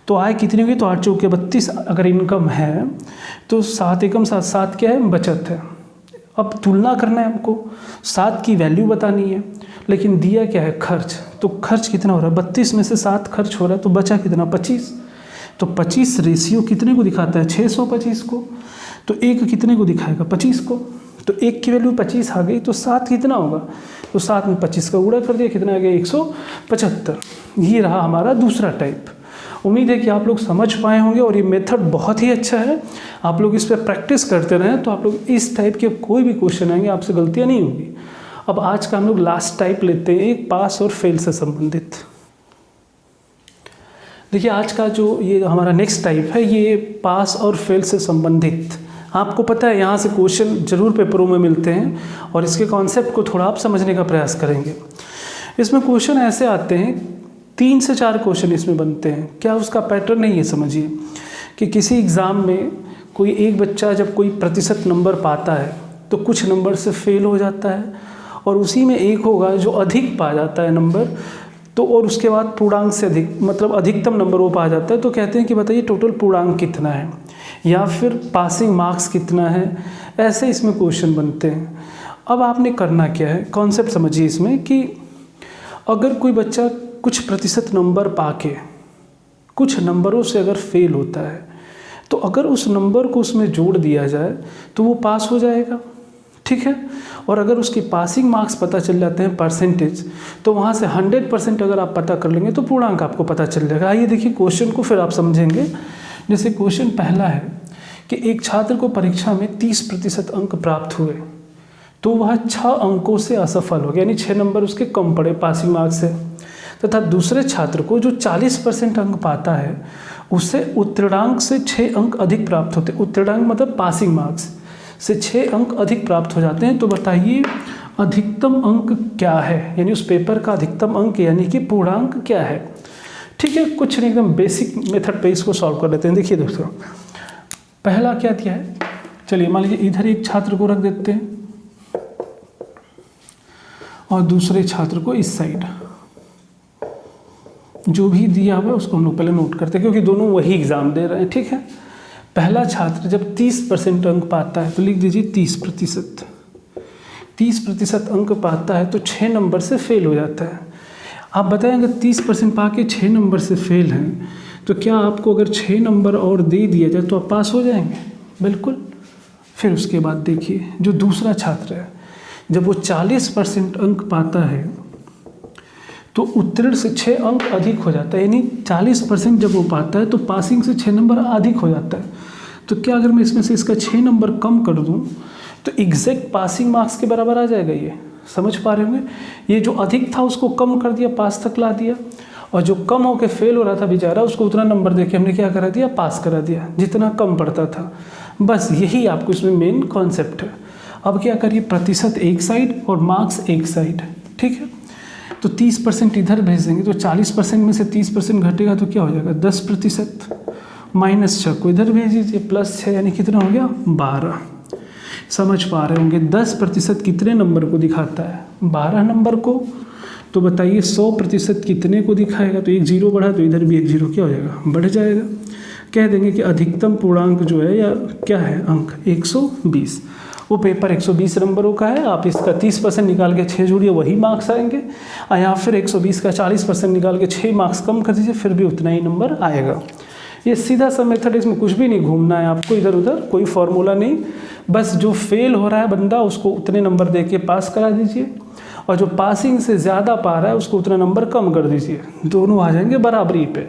तो आय कितनी होगी, तो 8 चौके 32 अगर इनकम है तो 7 एकम 7, 7 क्या है बचत है। अब तुलना करना है हमको, 7 की वैल्यू बतानी है, लेकिन दिया क्या है खर्च। तो खर्च कितना हो रहा है 32 में से 7 खर्च हो रहा है तो बचा कितना 25। तो 25 रेशियो कितने को दिखाता है 625 को। तो 1 कितने को दिखाएगा 25 को। तो 1 की वैल्यू 25 आ गई, तो 7 कितना होगा, तो 7 में 25 का गुणा कर दिया, कितना आ गया 175। ये रहा हमारा दूसरा टाइप। उम्मीद है कि आप लोग समझ पाए होंगे और ये मेथड बहुत ही अच्छा है। आप लोग इस पर प्रैक्टिस करते रहें तो आप लोग इस टाइप के कोई भी क्वेश्चन आएंगे आपसे गलतियाँ नहीं होंगी। अब आज का हम लोग लास्ट टाइप लेते हैं, एक पास और फेल से संबंधित। देखिए आज का जो ये हमारा नेक्स्ट टाइप है ये पास और फेल से संबंधित। आपको पता है यहाँ से क्वेश्चन जरूर पेपरों में मिलते हैं और इसके कॉन्सेप्ट को थोड़ा आप समझने का प्रयास करेंगे। इसमें क्वेश्चन ऐसे आते हैं, 3 से 4 क्वेश्चन इसमें बनते हैं। क्या उसका पैटर्न है ये समझिए कि किसी एग्ज़ाम में कोई एक बच्चा जब कोई प्रतिशत नंबर पाता है तो कुछ नंबर से फेल हो जाता है और उसी में एक होगा जो अधिक पा जाता है नंबर, तो और उसके बाद पूर्णांक से अधिक मतलब अधिकतम नंबर वो पा जाता है। तो कहते हैं कि बताइए टोटल पूर्णांक कितना है या फिर पासिंग मार्क्स कितना है। ऐसे इसमें क्वेश्चन बनते हैं। अब आपने करना क्या है, कॉन्सेप्ट समझिए इसमें कि अगर कोई बच्चा कुछ प्रतिशत नंबर पाके कुछ नंबरों से अगर फेल होता है तो अगर उस नंबर को उसमें जोड़ दिया जाए तो वो पास हो जाएगा। ठीक है, और अगर उसकी पासिंग मार्क्स पता चल जाते हैं परसेंटेज, तो वहाँ से 100% अगर आप पता कर लेंगे तो पूर्णांक आपको पता चल जाएगा। आइए देखिए क्वेश्चन को फिर आप समझेंगे। जैसे क्वेश्चन पहला है कि एक छात्र को परीक्षा में 30% अंक प्राप्त हुए तो वह 6 अंकों से असफल हो गया, यानी 6 नंबर उसके कम पड़े पासिंग मार्क्स से। तथा दूसरे छात्र को जो 40% अंक पाता है उससे उत्तीर्णांक से 6 अंक अधिक प्राप्त होते हैं। उत्तीर्णांक मतलब पासिंग मार्क्स से 6 अंक अधिक प्राप्त हो जाते हैं। तो बताइए अधिकतम अंक क्या है, यानी उस पेपर का अधिकतम अंक यानी कि पूर्णांक क्या है। ठीक है, कुछ नहीं, एकदम बेसिक मेथड पे इसको सॉल्व कर लेते हैं। देखिए दोस्तों, पहला क्या दिया है, चलिए मान लीजिए इधर एक छात्र को रख देते हैं और दूसरे छात्र को इस साइड। जो भी दिया हुआ है उसको हम लोग पहले नोट करते हैं क्योंकि दोनों वही एग्जाम दे रहे हैं। ठीक है, पहला छात्र जब 30% अंक पाता है तो लिख दीजिए 30%। 30% अंक पाता है तो 6 नंबर से फेल हो जाता है। आप बताएं अगर 30% पा के 6 नंबर से फेल हैं तो क्या आपको अगर 6 नंबर और दे दिया जाए तो आप पास हो जाएंगे? बिल्कुल। फिर उसके बाद देखिए जो दूसरा छात्र है जब वो 40% अंक पाता है तो उत्तीर्ण से 6 अंक अधिक हो जाता है, यानी 40% जब वो पाता है तो पासिंग से 6 नंबर अधिक हो जाता है। तो क्या अगर मैं इसमें से इसका 6 नंबर कम कर दूं तो एग्जैक्ट पासिंग मार्क्स के बराबर आ जाएगा। ये समझ पा रहे होंगे, ये जो अधिक था उसको कम कर दिया, पास तक ला दिया, और जो कम होकर फेल हो रहा था बेचारा, उसको उतना नंबर देके हमने क्या करा दिया, पास करा दिया, जितना कम पड़ता था। बस यही आपको इसमें मेन कॉन्सेप्ट है। अब क्या करिए, प्रतिशत एक साइड और मार्क्स एक साइड, ठीक है। तो 30% इधर भेज देंगे तो 40% में से 30% घटेगा तो क्या हो जाएगा, 10%। -6 को इधर भेज दीजिए, +6 यानी कितना हो गया, 12। समझ पा रहे होंगे 10% कितने नंबर को दिखाता है, 12 नंबर को। तो बताइए 100% कितने को दिखाएगा, तो एक जीरो बढ़ा तो इधर भी एक जीरो क्या हो जाएगा, बढ़ जाएगा। कह देंगे कि अधिकतम पूर्णांक जो है या क्या है अंक 120। वो पेपर 120 नंबरों का है, आप इसका 30% निकाल के 6 जोड़िए, वही मार्क्स आएंगे। या फिर 120 का 40% निकाल के 6 मार्क्स कम कर दीजिए, फिर भी उतना ही नंबर आएगा। ये सीधा सा मेथड, इसमें कुछ भी नहीं घूमना है आपको इधर उधर, कोई फॉर्मूला नहीं। बस जो फेल हो रहा है बंदा उसको उतने नंबर दे के पास करा दीजिए, और जो पासिंग से ज़्यादा पा रहा है उसको उतना नंबर कम कर दीजिए, दोनों आ जाएंगे बराबरी पे।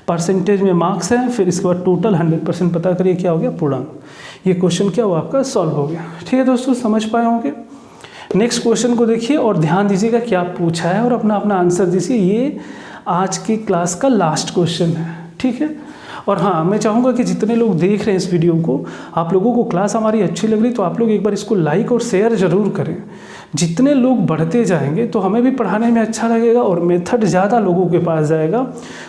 परसेंटेज में मार्क्स हैं, फिर इसके बाद टोटल 100% पता करिए क्या हो गया, पूर्णांक। ये क्वेश्चन क्या हुआ आपका, सॉल्व हो गया। ठीक है दोस्तों, समझ पाए होंगे। नेक्स्ट क्वेश्चन को देखिए और ध्यान दीजिएगा क्या पूछा है और अपना अपना आंसर दीजिए। ये आज की क्लास का लास्ट क्वेश्चन है, ठीक है। और हाँ, मैं चाहूँगा कि जितने लोग देख रहे हैं इस वीडियो को, आप लोगों को क्लास हमारी अच्छी लग रही तो आप लोग एक बार इसको लाइक और शेयर ज़रूर करें। जितने लोग बढ़ते जाएंगे तो हमें भी पढ़ाने में अच्छा लगेगा और मेथड ज़्यादा लोगों के पास जाएगा,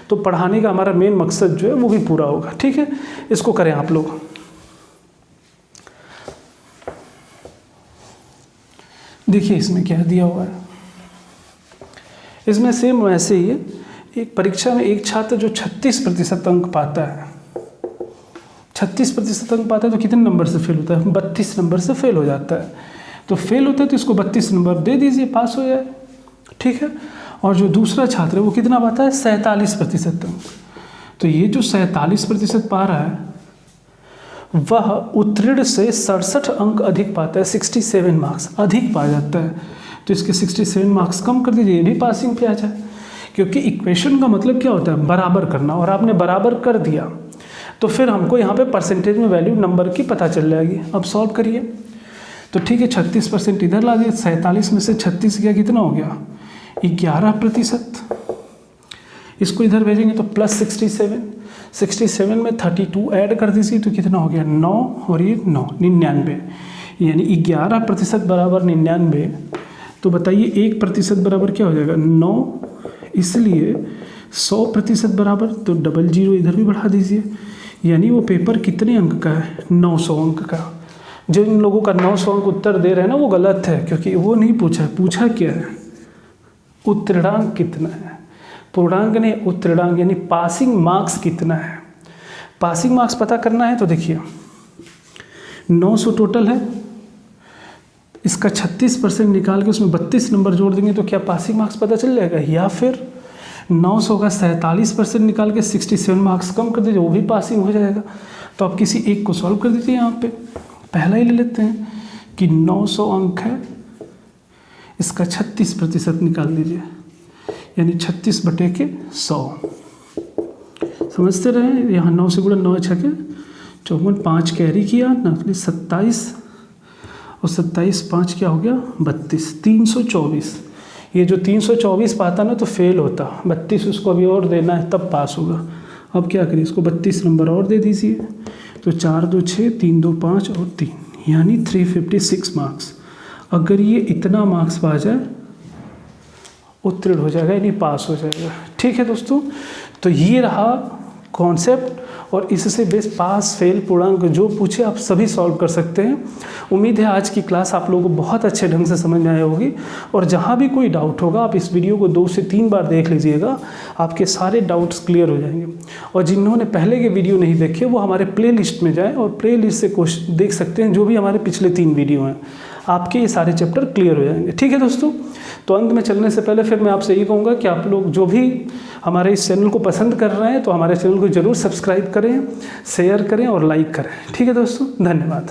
तो पढ़ाने का हमारा मेन मकसद जो है वो भी पूरा होगा। ठीक है, इसको करें आप लोग। देखिए इसमें क्या दिया हुआ है, इसमें सेम वैसे ही है। एक परीक्षा में एक छात्र जो 36% अंक पाता है, 36% अंक पाता है तो कितने नंबर से फेल होता है, 32 नंबर से फेल हो जाता है। तो फेल होता है तो इसको 32 नंबर दे दीजिए, पास हो जाए। ठीक है, और जो दूसरा छात्र है वो कितना पाता है, 47% अंक। तो ये जो 47% पा रहा है वह उत्तीर्ण से 67 अंक अधिक पाता है, 67 मार्क्स अधिक पा जाता है। तो इसके 67 मार्क्स कम कर दीजिए, ये भी पासिंग पे आ जाए। क्योंकि इक्वेशन का मतलब क्या होता है, बराबर करना, और आपने बराबर कर दिया तो फिर हमको यहाँ पे परसेंटेज में वैल्यू नंबर की पता चल जाएगी। अब सॉल्व करिए। तो ठीक है, 36% इधर ला दिए, 47 में से 36 गया, कितना हो गया, 11%। इसको इधर भेजेंगे तो +67, 67 में 32 ऐड कर दीजिए तो कितना हो गया, 9, और ये 9, 99, यानी 11% बराबर 99। तो बताइए 1% बराबर क्या हो जाएगा, 9, इसलिए 100% बराबर, तो 00 इधर भी बढ़ा दीजिए, यानी वो पेपर कितने अंक का है, 900 अंक का। जिन लोगों का 900 अंक उत्तर दे रहे हैं ना वो गलत है, क्योंकि वो नहीं पूछा, पूछा क्या है, उत्तीर्णांक कितना है। पूर्णांक ने उत्तीर्णांक यानी पासिंग मार्क्स कितना है। पासिंग मार्क्स पता करना है तो देखिए 900 टोटल है, इसका 36% निकाल के उसमें 32 नंबर जोड़ देंगे तो क्या पासिंग मार्क्स पता चल जाएगा। या फिर 900 का 47% निकाल के 67 मार्क्स कम कर दीजिए, वो भी पासिंग हो जाएगा। तो आप किसी एक को सॉल्व कर दीजिए। यहाँ पे पहला ही ले लेते हैं कि 900 अंक है, इसका 36% निकाल दीजिए, यानी 36/100। समझते रहे, यहाँ 9 से गुणा 9 छके 54, 5 कैरी किया ना, 27, और 27 5 क्या हो गया, 32, 324। ये जो 324 पाता ना तो फेल होता, 32 उसको अभी और देना है तब पास होगा। अब क्या करिए, इसको 32 नंबर और दे दीजिए, तो 4 2 6, 3 2 5 और 3, यानी 356 मार्क्स। अगर ये इतना मार्क्स पा जाए उत्तीर्ण हो जाएगा, यानी पास हो जाएगा। ठीक है दोस्तों, तो ये रहा कॉन्सेप्ट, और इससे बेस पास फेल पूर्णांक जो पूछे आप सभी सॉल्व कर सकते हैं। उम्मीद है आज की क्लास आप लोगों को बहुत अच्छे ढंग से समझ में आई होगी, और जहाँ भी कोई डाउट होगा आप इस वीडियो को 2 से 3 बार देख लीजिएगा, आपके सारे डाउट्स क्लियर हो जाएंगे। और जिन्होंने पहले के वीडियो नहीं देखे वो हमारे प्ले लिस्ट में जाएँ और प्ले लिस्ट से क्वेश्चन देख सकते हैं, जो भी हमारे पिछले 3 वीडियो हैं, आपके ये सारे चैप्टर क्लियर हो जाएंगे। ठीक है दोस्तों, तो अंत में चलने से पहले फिर मैं आपसे यही कहूँगा कि आप लोग जो भी हमारे इस चैनल को पसंद कर रहे हैं तो हमारे चैनल को ज़रूर सब्सक्राइब करें, शेयर करें और लाइक करें। ठीक है दोस्तों, धन्यवाद।